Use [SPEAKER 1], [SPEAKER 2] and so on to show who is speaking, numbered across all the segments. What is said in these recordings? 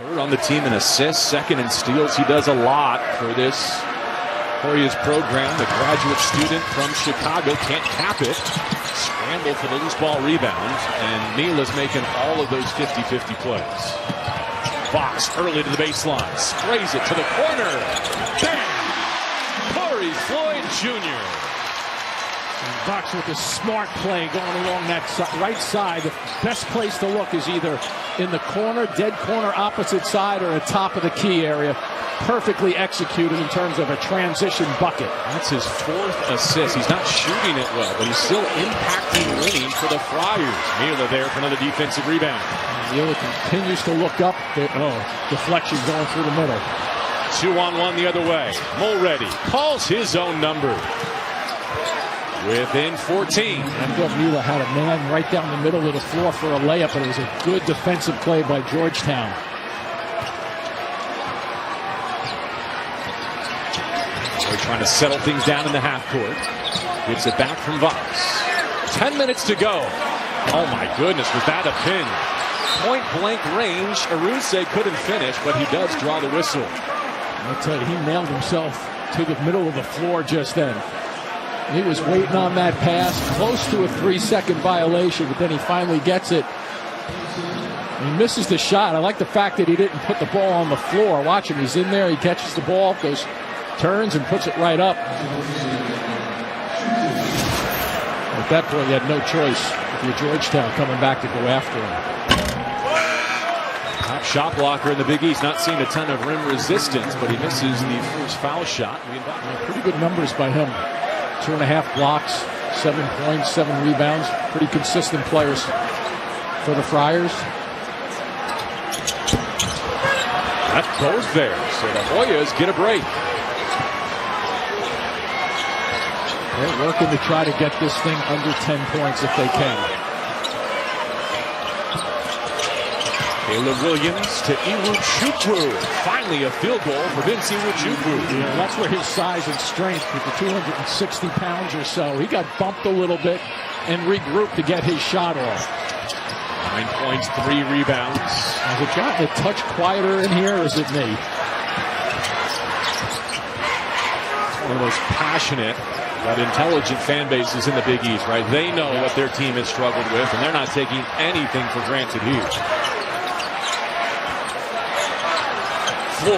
[SPEAKER 1] Third on the team in assists, second in steals. He does a lot for this Hoyas program. The graduate student from Chicago can't cap it. Scramble for the loose ball rebound, and Mila's making all of those 50-50 plays. Fox early to the baseline, sprays it to the corner. Bam! Corey Floyd Jr.
[SPEAKER 2] And Fox with a smart play going along that right side. The best place to look is either in the corner, dead corner opposite side, or at top of the key area. Perfectly executed in terms of a transition bucket.
[SPEAKER 1] That's his fourth assist. He's not shooting it well, but he's still impacting winning for the Friars. Mila there for another defensive rebound.
[SPEAKER 2] Mila continues to look up. Deflection going through the middle.
[SPEAKER 1] 2-on-1 the other way. Mulready calls his own number. Within 14.
[SPEAKER 2] I thought Mila had a man right down the middle of the floor for a layup, but it was a good defensive play by Georgetown.
[SPEAKER 1] They're trying to settle things down in the half court. Gets it back from Vox. 10 minutes to go. Oh my goodness, was that a pin? Point blank range. Aruse couldn't finish, but he does draw the whistle.
[SPEAKER 2] I'll tell you, he nailed himself to the middle of the floor just then. He was waiting on that pass, close to a 3-second violation, but then he finally gets it. He misses the shot. I like the fact that he didn't put the ball on the floor. Watch him. He's in there. He catches the ball, turns and puts it right up. At that point, you had no choice if you're Georgetown coming back to go after him.
[SPEAKER 1] Top shot blocker in the Big East. Not seeing a ton of rim resistance, but he misses the first foul shot.
[SPEAKER 2] Pretty good numbers by him. 2.5 blocks, 7 points, 7 rebounds. Pretty consistent players for the Friars.
[SPEAKER 1] That goes there. So the Hoyas get a break.
[SPEAKER 2] They're working to try to get this thing under 10 points if they can.
[SPEAKER 1] Caleb Williams to Iwuchukwu. Finally a field goal for Vince Iwuchukwu.
[SPEAKER 2] Yeah, that's where his size and strength, with the 260 pounds or so, he got bumped a little bit and regrouped to get his shot off.
[SPEAKER 1] 9 points, 3 rebounds.
[SPEAKER 2] Has it gotten a touch quieter in here, or is it me?
[SPEAKER 1] One of those passionate but intelligent fan bases in the Big East, right? They know what their team has struggled with, and they're not taking anything for granted here. Floyd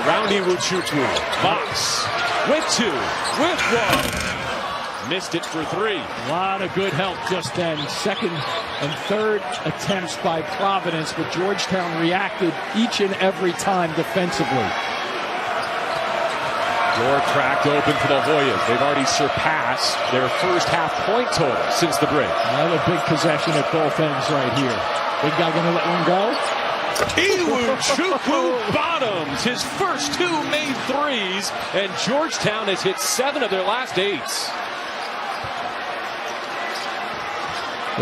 [SPEAKER 1] around Iwuchukwu. Fox with 2, with 1. Missed it for 3.
[SPEAKER 2] A lot of good help just then. Second and third attempts by Providence, but Georgetown reacted each and every time defensively.
[SPEAKER 1] Door cracked open for the Hoyas. They've already surpassed their first half-point total since the break.
[SPEAKER 2] Another big possession at both ends right here. Big guy going to let one go.
[SPEAKER 1] Iwuchukwu bottoms his first 2 made threes, and Georgetown has hit 7 of their last 8.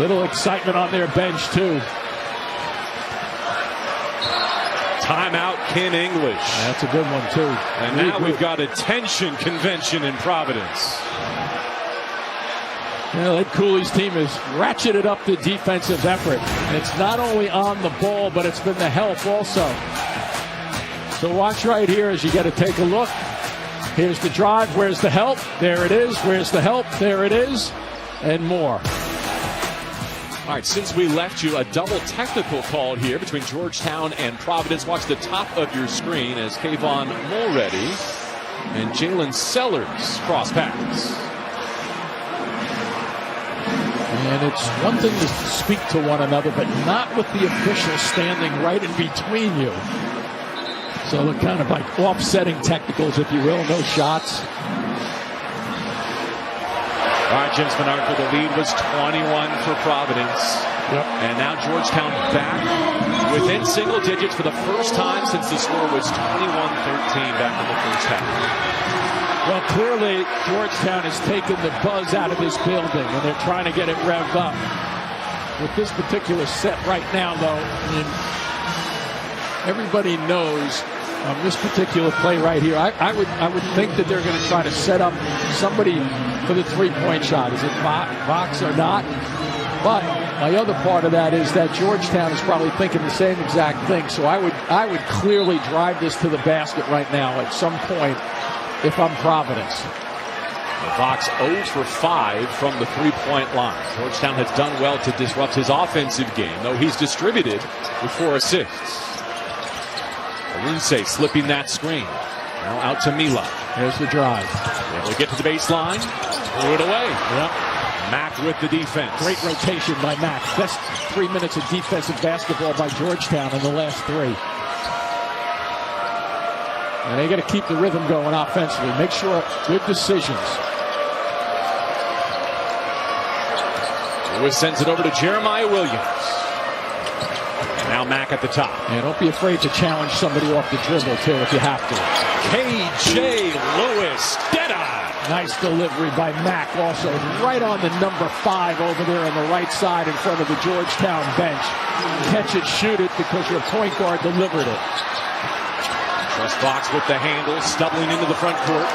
[SPEAKER 2] Little excitement on their bench, too.
[SPEAKER 1] Timeout, Ken English.
[SPEAKER 2] That's a good one, too.
[SPEAKER 1] And now we've got a tension convention in Providence.
[SPEAKER 2] Ed Cooley's team has ratcheted up the defensive effort. And it's not only on the ball, but it's been the help also. So watch right here as you get to take a look. Here's the drive. Where's the help? There it is. Where's the help? There it is. And more.
[SPEAKER 1] All right, since we left you, a double technical call here between Georgetown and Providence. Watch the top of your screen as Kayvon Mulready and Jalen Sellers cross paths.
[SPEAKER 2] And it's one thing to speak to one another, but not with the official standing right in between you. So they're kind of like offsetting technicals, if you will. No shots.
[SPEAKER 1] All right, Jim Spinarco, the lead was 21 for Providence.
[SPEAKER 2] Yep.
[SPEAKER 1] And now Georgetown back within single digits for the first time since the score was 21-13 back in the first half.
[SPEAKER 2] Well, clearly, Georgetown has taken the buzz out of this building, and they're trying to get it revved up. With this particular set right now, though, I mean, everybody knows on this particular play right here, I would think that they're going to try to set up somebody for the three-point shot. Is it Vox or not? But My other part of that is that Georgetown is probably thinking the same exact thing. So I would clearly drive this to the basket right now at some point if I'm Providence.
[SPEAKER 1] The Fox 0 for 5 from the three-point line. Georgetown has done well to disrupt his offensive game, though he's distributed with 4 assists. Lindsay slipping that screen. Now out to Mila.
[SPEAKER 2] Here's the drive.
[SPEAKER 1] Able to get to the baseline. Threw it away.
[SPEAKER 2] Yep.
[SPEAKER 1] Mack with the defense.
[SPEAKER 2] Great rotation by Mack. Best 3 minutes of defensive basketball by Georgetown in the last 3. And they got to keep the rhythm going offensively. Make sure good decisions.
[SPEAKER 1] Lewis sends it over to Jeremiah Williams. Now Mack at the top.
[SPEAKER 2] Yeah, don't be afraid to challenge somebody off the dribble, too, if you have to.
[SPEAKER 1] KJ Lewis, dead-eye.
[SPEAKER 2] Nice delivery by Mack, also right on the number 5 over there on the right side in front of the Georgetown bench. Catch it, shoot it, because your point guard delivered it.
[SPEAKER 1] Trust Fox with the handle, stumbling into the front court.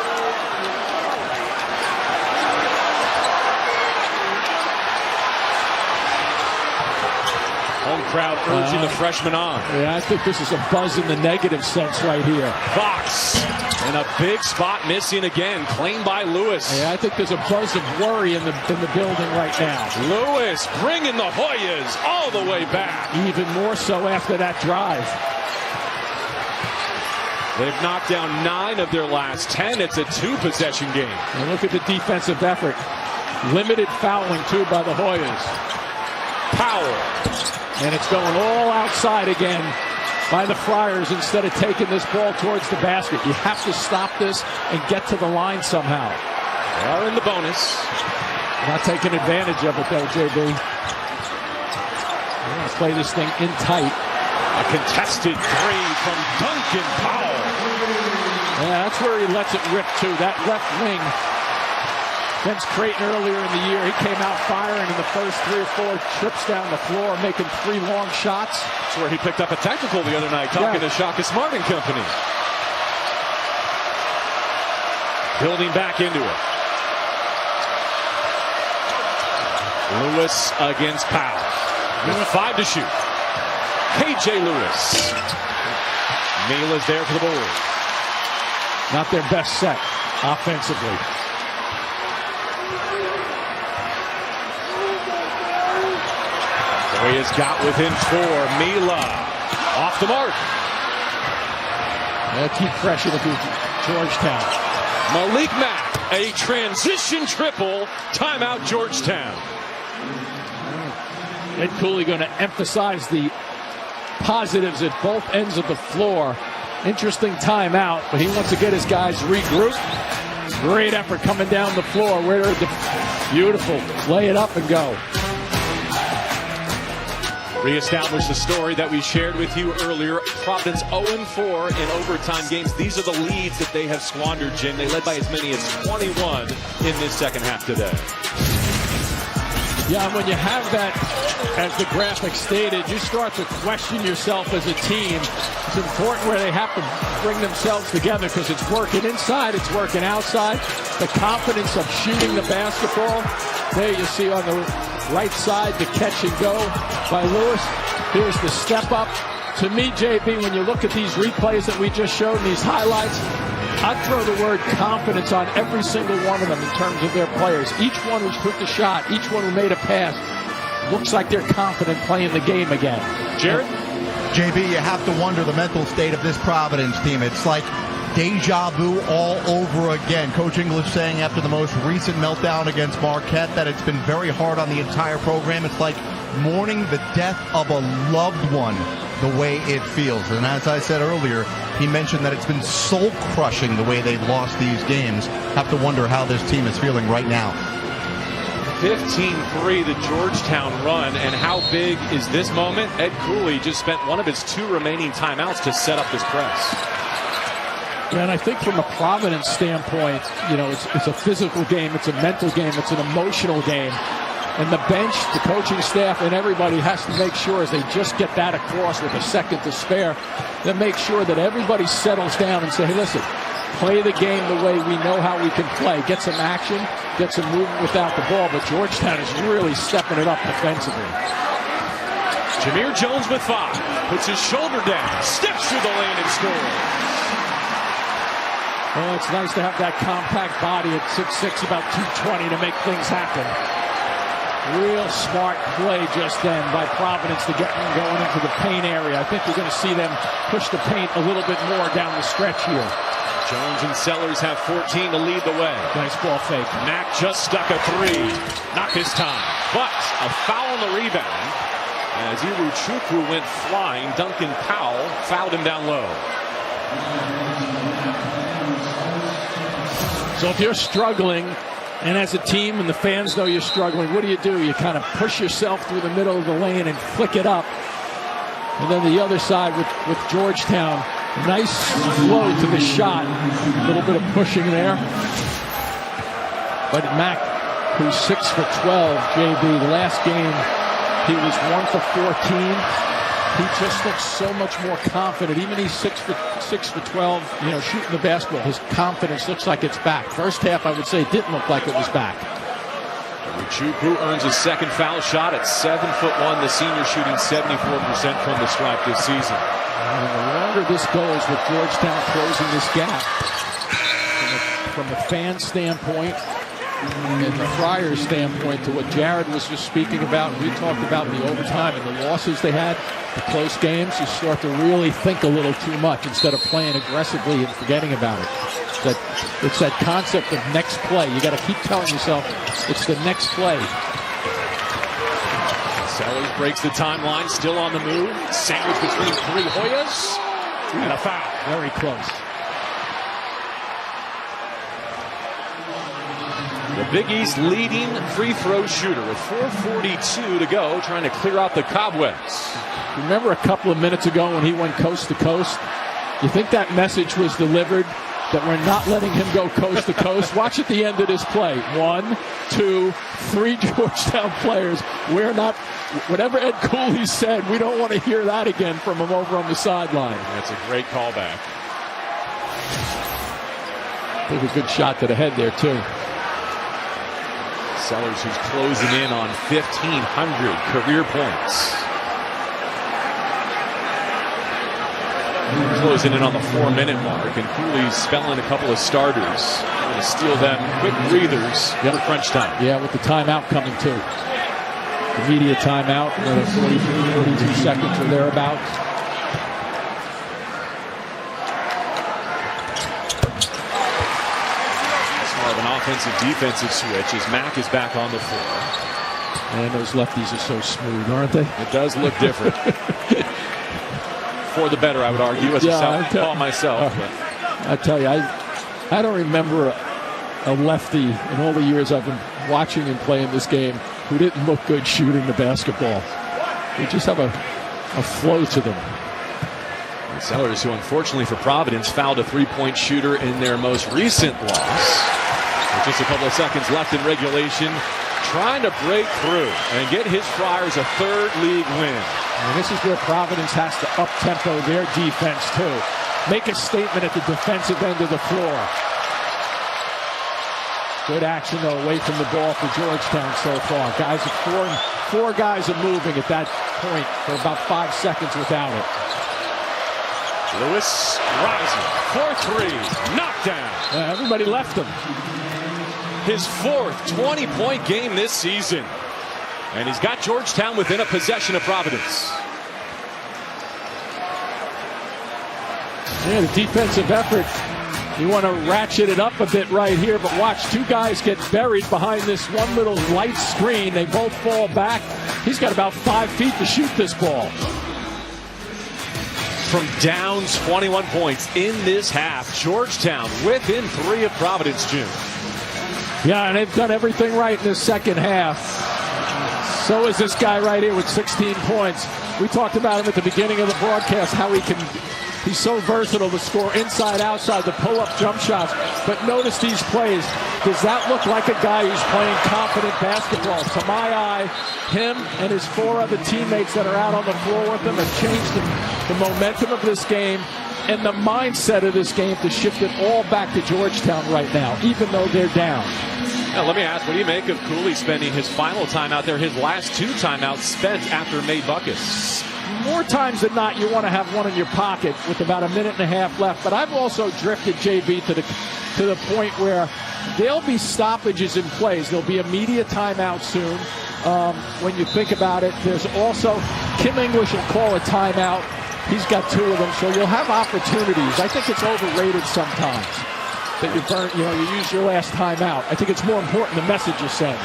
[SPEAKER 1] Home crowd urging the freshman on.
[SPEAKER 2] Yeah, I think this is a buzz in the negative sense right here.
[SPEAKER 1] Fox in a big spot, missing again, claimed by Lewis.
[SPEAKER 2] Yeah, I think there's a buzz of worry in the building right now.
[SPEAKER 1] Lewis bringing the Hoyas all the way back.
[SPEAKER 2] Even more so after that drive.
[SPEAKER 1] They've knocked down 9 of their last 10. It's a 2-possession game.
[SPEAKER 2] And look at the defensive effort. Limited fouling, too, by the Hoyas.
[SPEAKER 1] Powell.
[SPEAKER 2] And it's going all outside again by the Friars instead of taking this ball towards the basket. You have to stop this and get to the line somehow.
[SPEAKER 1] They are in the bonus.
[SPEAKER 2] Not taking advantage of it, though, JB. Let's play this thing in tight.
[SPEAKER 1] A contested 3 from Duncan Powell.
[SPEAKER 2] Yeah, that's where he lets it rip, too. That left wing. Against Creighton earlier in the year, he came out firing in the first 3 or 4 trips down the floor, making 3 long shots.
[SPEAKER 1] That's where he picked up a technical the other night, talking to Shaka Smart and company. Building back into it. Lewis against Powell. With 5 to shoot. KJ Lewis. Mila's there for the board.
[SPEAKER 2] Not their best set offensively.
[SPEAKER 1] Hoyas got within 4. Mila off the mark.
[SPEAKER 2] They'll keep pressure to Georgetown.
[SPEAKER 1] Malik Mack, a transition triple. Timeout Georgetown.
[SPEAKER 2] Ed Cooley going to emphasize the positives at both ends of the floor. Interesting timeout, but he wants to get his guys regrouped. Great effort coming down the floor. Beautiful. Lay it up and go.
[SPEAKER 1] Reestablish the story that we shared with you earlier. Providence 0-4 in overtime games. These are the leads that they have squandered, Jim. They led by as many as 21 in this second half today.
[SPEAKER 2] Yeah, and when you have that, as the graphic stated, you start to question yourself as a team. It's important where they have to bring themselves together because it's working inside, it's working outside. The confidence of shooting the basketball. There you see on the right side, the catch and go by Lewis. Here's the step up. To me, JB, when you look at these replays that we just showed and these highlights, I'd throw the word confidence on every single one of them in terms of their players. Each one who took the shot, each one who made a pass, looks like they're confident playing the game again.
[SPEAKER 1] Jared?
[SPEAKER 3] JB, you have to wonder the mental state of this Providence team. It's like deja vu all over again. Coach English saying after the most recent meltdown against Marquette that it's been very hard on the entire program. It's like mourning the death of a loved one, the way it feels. And as I said earlier, he mentioned that it's been soul-crushing the way they've lost these games. Have to wonder how this team is feeling right now.
[SPEAKER 1] 15-3, the Georgetown run, and how big is this moment? Ed Cooley just spent one of his 2 remaining timeouts to set up this press.
[SPEAKER 2] Yeah, and I think from a Providence standpoint, you know, it's a physical game, it's a mental game, it's an emotional game. And the bench, the coaching staff, and everybody has to make sure as they just get that across with a second to spare, then make sure that everybody settles down and say, hey, listen, play the game the way we know how we can play. Get some action, get some movement without the ball, but Georgetown is really stepping it up defensively.
[SPEAKER 1] Jameer Jones with 5. Puts his shoulder down, steps through the lane and scores.
[SPEAKER 2] Well, it's nice to have that compact body at 6'6", about 220 to make things happen. Real smart play just then by Providence to get them going into the paint area. I think we're going to see them push the paint a little bit more down the stretch here.
[SPEAKER 1] Jones and Sellers have 14 to lead the way.
[SPEAKER 2] Nice ball fake.
[SPEAKER 1] Mack just stuck a 3. Not this time. But a foul on the rebound. As Iruchukwu went flying, Duncan Powell fouled him down low.
[SPEAKER 2] So if you're struggling, and as a team and the fans know you're struggling, what do? You kind of push yourself through the middle of the lane and flick it up. And then the other side with Georgetown, nice flow to the shot. A little bit of pushing there. But Mack, who's 6 for 12, JB, the last game, he was 1 for 14. He just looks so much more confident. Even he's 6 for 12, shooting the basketball. His confidence looks like it's back. First half, I would say, didn't look like it was back.
[SPEAKER 1] Iruchukwu earns his second foul shot at 7'1". The senior shooting 74% from the stripe this season.
[SPEAKER 2] And the longer this goes with Georgetown closing this gap, from a fan standpoint and the Friars standpoint, to what Jared was just speaking about, we talked about in the overtime and the losses they had, the close games, you start to really think a little too much instead of playing aggressively and forgetting about it. It's that concept of next play. You got to keep telling yourself it's the next play.
[SPEAKER 1] Sellers breaks the timeline, still on the move. Sandwich between 3 Hoyas and a foul.
[SPEAKER 2] Very close.
[SPEAKER 1] The Big East leading free throw shooter with 4:42 to go, trying to clear out the cobwebs.
[SPEAKER 2] Remember a couple of minutes ago when he went coast to coast? You think that message was delivered that we're not letting him go coast to coast? Watch at the end of this play. 1, 2, 3 Georgetown players. We're not, whatever Ed Cooley said, we don't want to hear that again from him over on the sideline.
[SPEAKER 1] That's a great callback.
[SPEAKER 2] I think a good shot to the head there, too.
[SPEAKER 1] Sellers, who's closing in on 1,500 career points. Closing in on the 4-minute mark, and Cooley's spelling a couple of starters. Going to steal them quick breathers for crunch time.
[SPEAKER 2] Yeah, with the timeout coming too. The media timeout, another 42 seconds or thereabouts.
[SPEAKER 1] It's more of an offensive-defensive switch as Mack is back on the floor.
[SPEAKER 2] And those lefties are so smooth, aren't they?
[SPEAKER 1] It does look different. For the better, I would argue, as a southpaw myself.
[SPEAKER 2] I tell you, I don't remember a lefty in all the years I've been watching and playing this game who didn't look good shooting the basketball. They just have a flow to them.
[SPEAKER 1] And Sellers, who unfortunately for Providence fouled a three-point shooter in their most recent loss. With just a couple of seconds left in regulation, trying to break through and get his Friars a third league win.
[SPEAKER 2] And this is where Providence has to up-tempo their defense, too. Make a statement at the defensive end of the floor. Good action, though, away from the ball for Georgetown so far. Guys are four guys are moving at that point for about 5 seconds without it.
[SPEAKER 1] Lewis rising, 4-3, knockdown.
[SPEAKER 2] Everybody left him.
[SPEAKER 1] His 4th 20-point game this season. And he's got Georgetown within a possession of Providence.
[SPEAKER 2] Yeah, the defensive effort. You want to ratchet it up a bit right here, but watch 2 guys get buried behind this one little light screen. They both fall back. He's got about 5 feet to shoot this ball.
[SPEAKER 1] From down 21 points in this half, Georgetown within 3 of Providence, Jim.
[SPEAKER 2] Yeah, and they've done everything right in this second half. So is this guy right here with 16 points. We talked about him at the beginning of the broadcast, how he's so versatile to score inside, outside, the pull-up jump shots. But notice these plays. Does that look like a guy who's playing confident basketball? To my eye, him and his 4 other teammates that are out on the floor with him have changed the momentum of this game. and the mindset of this game to shift it all back to Georgetown right now, even though they're down.
[SPEAKER 1] Now, let me ask, what do you make of Cooley spending his final timeout there, his last 2 timeouts spent after May buckets?
[SPEAKER 2] More times than not, you want to have one in your pocket with about a minute and a half left. But I've also drifted, JB, to the point where there'll be stoppages in plays. There'll be a media timeout soon. When you think about it, there's also Kim English will call a timeout. He's got 2 of them, so you'll have opportunities. I think it's overrated sometimes that you use your last timeout. I think it's more important the message you send.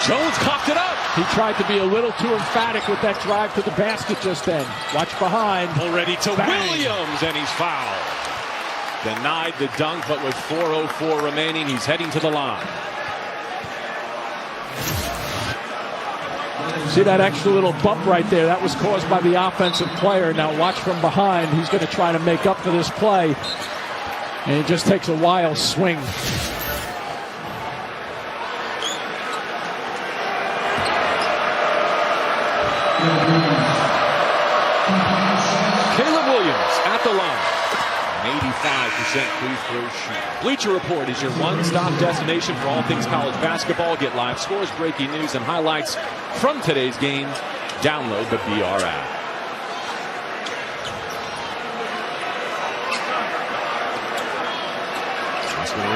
[SPEAKER 1] Jones cocked it up.
[SPEAKER 2] He tried to be a little too emphatic with that drive to the basket just then. Watch behind.
[SPEAKER 1] Already to Bang. Williams, and he's fouled. Denied the dunk, but with 4:04 remaining, he's heading to the line.
[SPEAKER 2] See that extra little bump right there? That was caused by the offensive player. Now watch from behind. He's going to try to make up for this play. And it just takes a wild swing.
[SPEAKER 1] Caleb Williams at the line. An 85% free throw shoot. Bleacher Report is your one-stop destination for all things college basketball. Get live scores, breaking news, and highlights from today's game. Download the BR app.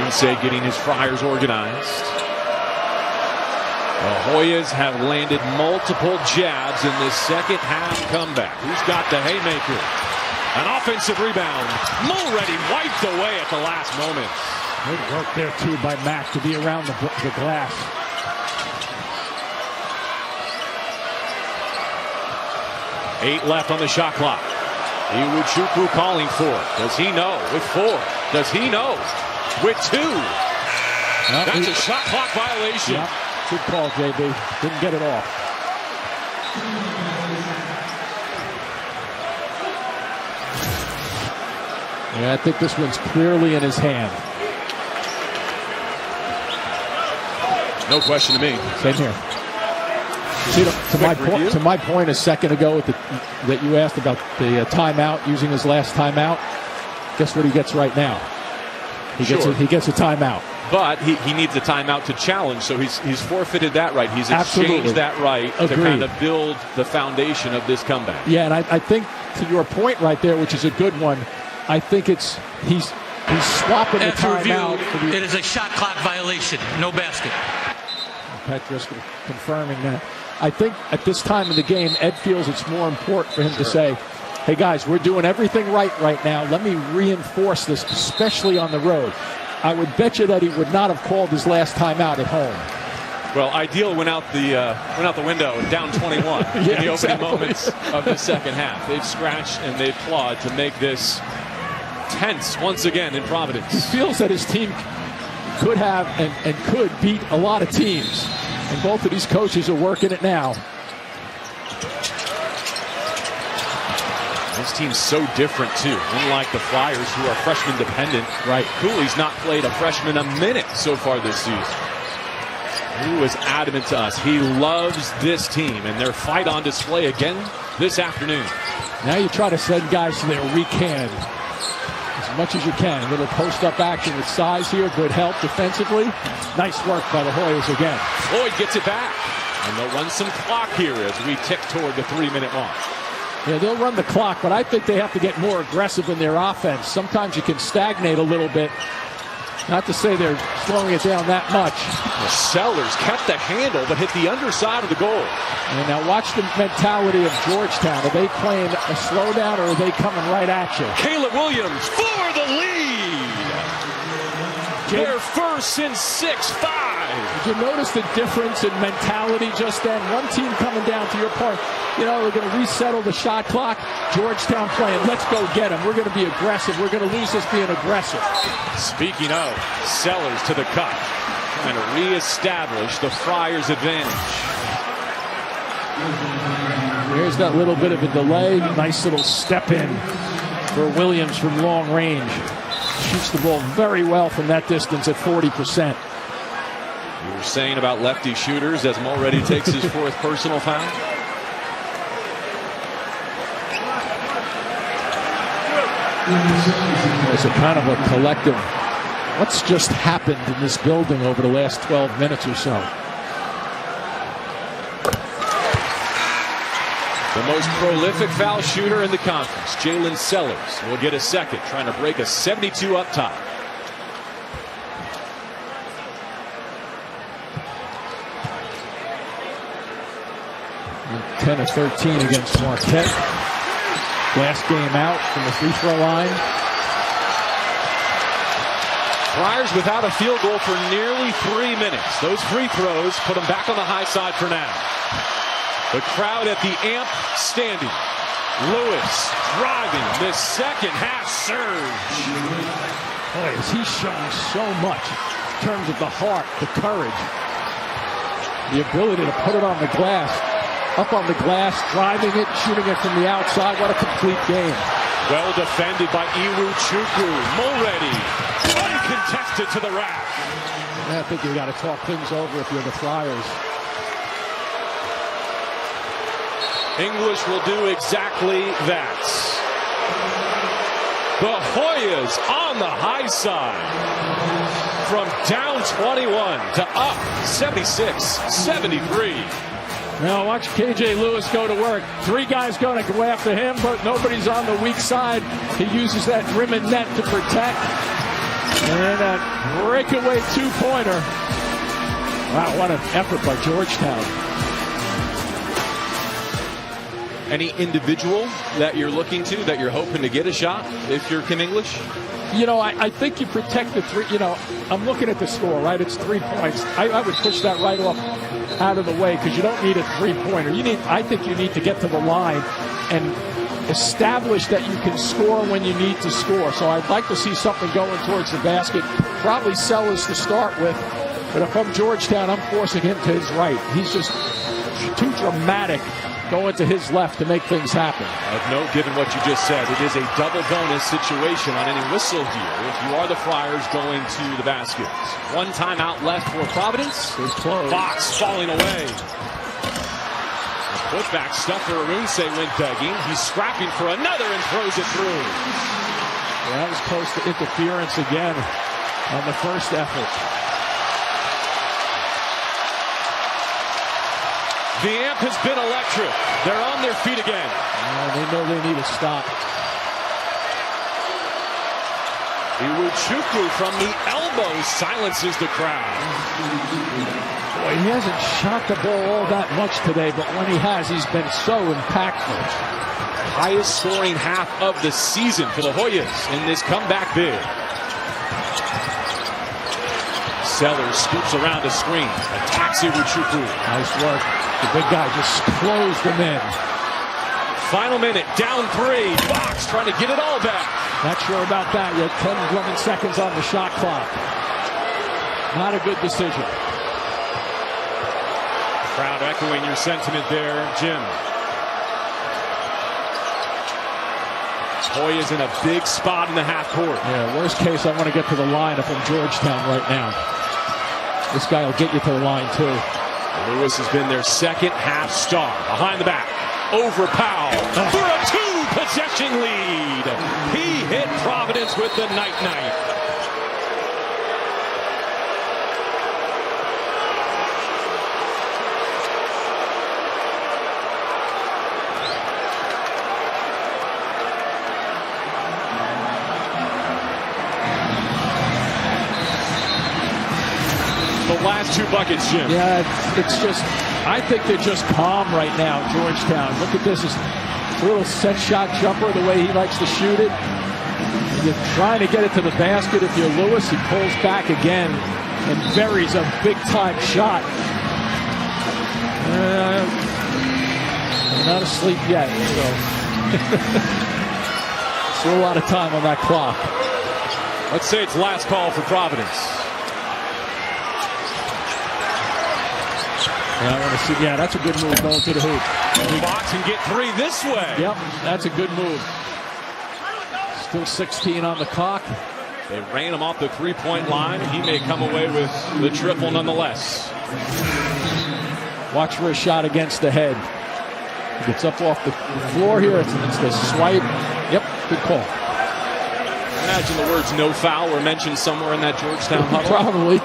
[SPEAKER 1] Oscar getting his Friars organized. The Hoyas have landed multiple jabs in this second half comeback. Who's got the haymaker? An offensive rebound. Mulready wiped away at the last moment.
[SPEAKER 2] Good work there, too, by Mack to be around the glass.
[SPEAKER 1] Eight left on the shot clock. Iwuchukwu calling for it. Does he know? With 4. Does he know? With 2. That's a shot clock violation.
[SPEAKER 2] Yep. Good call, JB. Didn't get it off. Yeah, I think this one's clearly in his hand.
[SPEAKER 1] No question to me.
[SPEAKER 2] Same here. See, to my point a second ago that you asked about the timeout, using his last timeout, guess what he gets right now? He gets a timeout.
[SPEAKER 1] But he needs a timeout to challenge, so he's forfeited that right. He's exchanged that right to kind of build the foundation of this comeback.
[SPEAKER 2] Yeah, and I think to your point right there, which is a good one, I think he's swapping the timeout.
[SPEAKER 4] It is a shot clock violation. No basket.
[SPEAKER 2] Pat Driscoll confirming that. I think at this time of the game, Ed feels it's more important for him to say, hey guys, we're doing everything right now. Let me reinforce this, especially on the road. I would bet you that he would not have called his last timeout at home.
[SPEAKER 1] Well, ideal went out the window, down 21 in the opening moments of the second half. They've scratched and they've clawed to make this tense once again in Providence.
[SPEAKER 2] He feels that his team could have and could beat a lot of teams, and both of these coaches are working it now.
[SPEAKER 1] This team's so different, too. Unlike the Flyers, who are freshman dependent. Right. Cooley's not played a freshman a minute so far this season. He was adamant to us. He loves this team, and their fight on display again this afternoon.
[SPEAKER 2] Now you try to send guys to their weak hand as much as you can. A little post-up action with size here. Good help defensively. Nice work by the Hoyas again.
[SPEAKER 1] Floyd gets it back. And they'll run some clock here as we tick toward the 3-minute mark.
[SPEAKER 2] Yeah, they'll run the clock, but I think they have to get more aggressive in their offense. Sometimes you can stagnate a little bit. Not to say they're slowing it down that much.
[SPEAKER 1] The Sellers kept the handle, but hit the underside of the goal.
[SPEAKER 2] And now watch the mentality of Georgetown. Are they playing a slowdown, or are they coming right at you?
[SPEAKER 1] Caleb Williams for the lead. Their first since 6-5.
[SPEAKER 2] Did you notice the difference in mentality just then? One team coming down, to your point, they're going to resettle the shot clock. Georgetown playing, let's go get them. We're going to be aggressive. We're going to lose this being aggressive.
[SPEAKER 1] Speaking of, Sellers to the cup, trying to reestablish the Friars' advantage.
[SPEAKER 2] Here's that little bit of a delay. Nice little step in for Williams from long range. Shoots the ball very well from that distance at 40%.
[SPEAKER 1] You were saying about lefty shooters as Mulready takes his 4th personal foul.
[SPEAKER 2] It's a kind of a collective, what's just happened in this building over the last 12 minutes or so?
[SPEAKER 1] The most prolific foul shooter in the conference, Jalen Sellers, will get a second, trying to break a 72 up top.
[SPEAKER 2] And 10 of 13 against Marquette. Last game out from the free throw line.
[SPEAKER 1] Friars without a field goal for nearly 3 minutes. Those free throws put them back on the high side for now. The crowd at the amp standing. Lewis driving this second half surge.
[SPEAKER 2] Boy, is he showing so much in terms of the heart, the courage, the ability to put it on the glass, up on the glass, driving it, shooting it from the outside. What a complete game.
[SPEAKER 1] Well defended by Iwu Chukwu. Mulready uncontested to the rack.
[SPEAKER 2] I think you got to talk things over if you're the Friars.
[SPEAKER 1] English will do exactly that. The Hoyas on the high side. From down 21 to up 76-73.
[SPEAKER 2] Now watch KJ Lewis go to work. 3 guys going to go after him, but nobody's on the weak side. He uses that rim and net to protect. And a breakaway 2-pointer. Wow, what an effort by Georgetown.
[SPEAKER 1] Any individual that you're looking to, that you're hoping to get a shot if you're Kim English?
[SPEAKER 2] You know, I think you protect the 3. You know, I'm looking at the score, right? It's 3 points. I would push that right off out of the way because you don't need a 3-pointer. I think you need to get to the line and establish that you can score when you need to score. So I'd like to see something going towards the basket. Probably Sellers to start with. But if I'm Georgetown, I'm forcing him to his right. He's just too dramatic going to his left to make things happen.
[SPEAKER 1] Of note, given what you just said, it is a double bonus situation on any whistle here if you are the Friars going to the basket. 1 timeout left for Providence.
[SPEAKER 2] It's close.
[SPEAKER 1] Fox falling away. The putback stuffer Arunse went begging. He's scrapping for another and throws it through.
[SPEAKER 2] Yeah, that was close to interference again on the first effort.
[SPEAKER 1] The amp has been electric. They're on their feet again.
[SPEAKER 2] They know they need a stop.
[SPEAKER 1] Iwu Chukwu from the elbow silences the crowd.
[SPEAKER 2] Boy, he hasn't shot the ball all that much today, but when he has, he's been so impactful.
[SPEAKER 1] Highest scoring half of the season for the Hoyas in this comeback bid. Sellers scoops around the screen. Attacks Iwu Chukwu.
[SPEAKER 2] Nice work. The big guy just closed them in.
[SPEAKER 1] Final minute, down 3. Fox trying to get it all back.
[SPEAKER 2] Not sure about that. You have 10, 11 seconds on the shot clock. Not a good decision.
[SPEAKER 1] Crowd echoing your sentiment there, Jim. Hoyas in a big spot in the half court.
[SPEAKER 2] Yeah, worst case, I want to get to the line if I'm Georgetown right now. This guy will get you to the line, too.
[SPEAKER 1] Lewis has been their second half star. Behind the back. Over Powell for a 2-possession lead. He hit Providence with the night-night. The last 2 buckets, Jim.
[SPEAKER 2] Yeah, it's just, I think they're just calm right now, Georgetown. Look at this, a little set shot jumper, the way he likes to shoot it. You're trying to get it to the basket. If you're Lewis, he pulls back again and buries a big-time shot. Not asleep yet, so. Still a lot of time on that clock.
[SPEAKER 1] Let's say it's last call for Providence.
[SPEAKER 2] Yeah, I want to see. Yeah, that's a good move going to the hoop.
[SPEAKER 1] Fox can get 3 this way.
[SPEAKER 2] Yep, that's a good move. Still 16 on the clock.
[SPEAKER 1] They ran him off the 3-point line. He may come away with the triple nonetheless.
[SPEAKER 2] Watch for a shot against the head. He gets up off the floor here. It's the swipe. Yep, good call.
[SPEAKER 1] imagine the words "no foul" were mentioned somewhere in that Georgetown huddle.
[SPEAKER 2] Probably.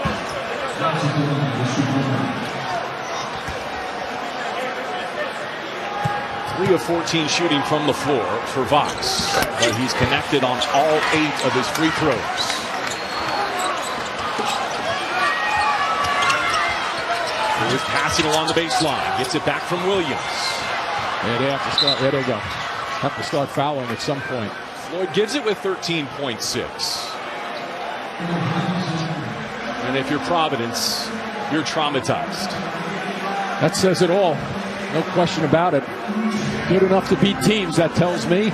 [SPEAKER 1] 3 of 14 shooting from the floor for Vox, but he's connected on all 8 of his free throws. He was passing along the baseline, gets it back from Williams.
[SPEAKER 2] Yeah, they have to start. There they go. Have to start fouling at some point.
[SPEAKER 1] Floyd gives it with 13.6. And if you're Providence, you're traumatized.
[SPEAKER 2] That says it all. No question about it. Good enough to beat teams, that tells me.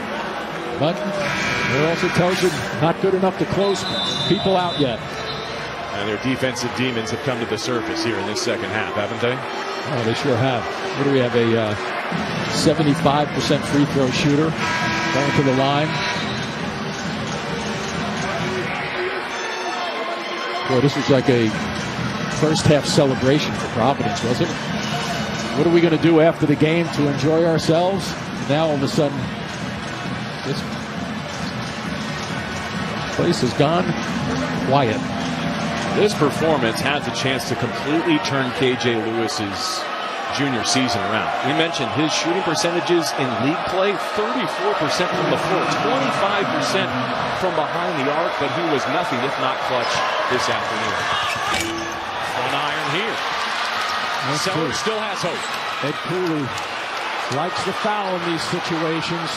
[SPEAKER 2] But it also tells you not good enough to close people out yet.
[SPEAKER 1] And their defensive demons have come to the surface here in this second half, haven't they?
[SPEAKER 2] Oh, they sure have. What do we have? A 75% free throw shooter going to the line. Boy, this was like a first half celebration for Providence, was it? What are we going to do after the game to enjoy ourselves? Now all of a sudden, this place has gone quiet.
[SPEAKER 1] This performance has a chance to completely turn KJ Lewis's junior season around. We mentioned his shooting percentages in league play, 34% from the floor, 25% from behind the arc, but he was nothing if not clutch this afternoon. One iron here. Sellers still has hope.
[SPEAKER 2] Ed Cooley likes the foul in these situations.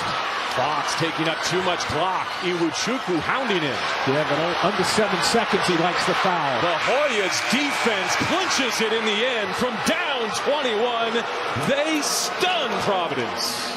[SPEAKER 1] Fox taking up too much clock. Iwuchukwu hounding him.
[SPEAKER 2] Yeah, but under 7 seconds, he likes the foul.
[SPEAKER 1] The Hoyas defense clinches it in the end from down 21. They stun Providence.